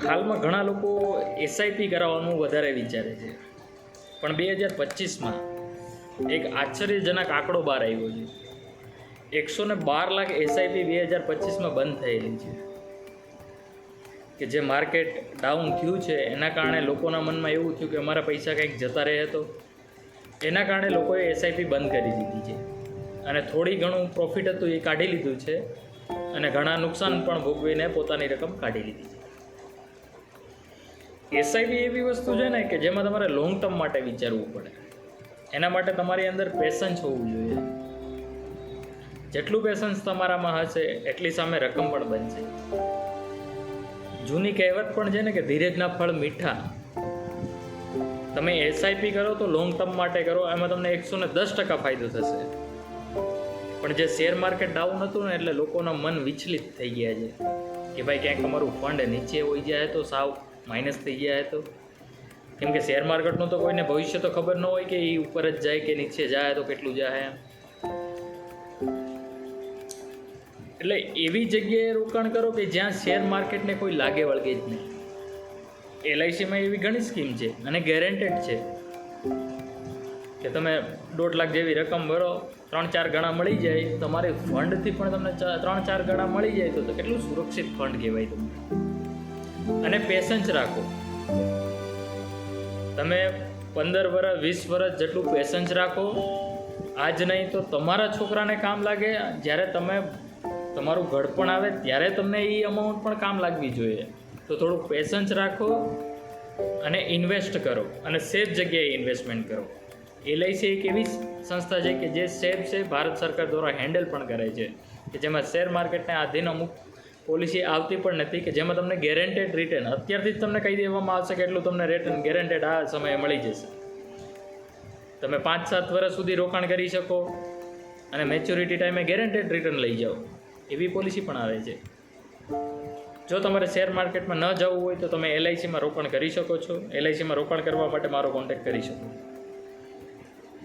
હાલમાં ઘણા લોકો એસઆઈપી કરાવવાનું વધારે વિચારે છે, પણ 2025માં એક આશ્ચર્યજનક આંકડો બહાર આવ્યો છે. 112 લાખ એસઆઈપી 2025માં બંધ થયેલી છે. કે જે માર્કેટ ડાઉન થયું છે એના કારણે લોકોના મનમાં એવું થયું કે અમારા પૈસા કંઈક જતા રહે તો એના કારણે લોકોએ એસઆઈપી બંધ કરી દીધી છે અને થોડી ઘણું પ્રોફિટ હતું એ કાઢી લીધું છે અને ઘણા નુકસાન પણ ભોગવીને પોતાની રકમ કાઢી લીધી છે. એસઆઈપી એવી વસ્તુ છે ને કે જેમાં તમારે લોંગ ટર્મ માટે વિચારવું પડે. એના માટે તમારી અંદર પેશન્સ હોવું જોઈએ. જેટલું પેશન્સ તમારામાં હશે એટલી સામે રકમ પણ બનશે. જૂની કહેવત પણ છે ને કે ધીરજના ફળ મીઠા. તમે એસઆઈપી કરો તો લોંગ ટર્મ માટે કરો, એમાં તમને 110% ફાયદો થશે. પણ જે શેર માર્કેટ ડાઉન હતું ને એટલે લોકોના મન વિચલિત થઈ ગયા છે કે ભાઈ ક્યાંક અમારું ફંડ નીચે હોઈ જાય તો સાવ માઇનસ થઈ જાય તો. કેમ કે શેર માર્કેટનું તો કોઈને ભવિષ્ય તો ખબર ન હોય કે એ ઉપર જ જાય કે નીચે જાય તો કેટલું જાય. એટલે એવી જગ્યાએ રોકાણ કરો કે જ્યાં શેર માર્કેટને કોઈ લાગે વળગે જ નહીં. એલઆઈસીમાં એવી ઘણી સ્કીમ છે અને ગેરંટેડ છે કે તમે 1.5 લાખ જેવી રકમ ભરો 3-4 ગણા મળી જાય. તમારી ફંડથી પણ તમને 3-4 ગણા મળી જાય તો કેટલું સુરક્ષિત ફંડ કહેવાય તમને. અને પેશન્સ રાખો. તમે 15 વર્ષ 20 વર્ષ જેટલું પેશન્સ રાખો. આજ નહીં તો તમારા છોકરાને કામ લાગે. જ્યારે તમે તમારું ઘડપણ આવે ત્યારે તમને એ અમાઉન્ટ પણ કામ લાગવી જોઈએ. તો થોડુંક પેશન્સ રાખો અને ઇન્વેસ્ટ કરો અને સેફ જગ્યાએ ઇન્વેસ્ટમેન્ટ કરો. એલઆઈસી એક એવી સંસ્થા છે કે જે સેફ છે, ભારત સરકાર દ્વારા હેન્ડલ પણ કરે છે કે જેમાં શેર માર્કેટને આધીન અમુક પોલિસી આવતી પણ નથી કે જેમાં તમને ગેરંટેડ રિટર્ન અત્યારથી જ તમને કહી દેવામાં આવશે કે એટલું તમને રિટર્ન ગેરંટેડ આ સમયે મળી જશે. તમે 5-7 વર્ષ સુધી રોકાણ કરી શકો અને મેચ્યોરિટી ટાઈમે ગેરંટેડ રિટર્ન લઈ જાઓ એવી પોલિસી પણ આવે છે. જો તમારે શેર માર્કેટમાં ન જવું હોય તો તમે એલઆઈસીમાં રોકાણ કરી શકો છો. એલઆઈસીમાં રોકાણ કરવા માટે મારો કોન્ટેક્ટ કરી શકો.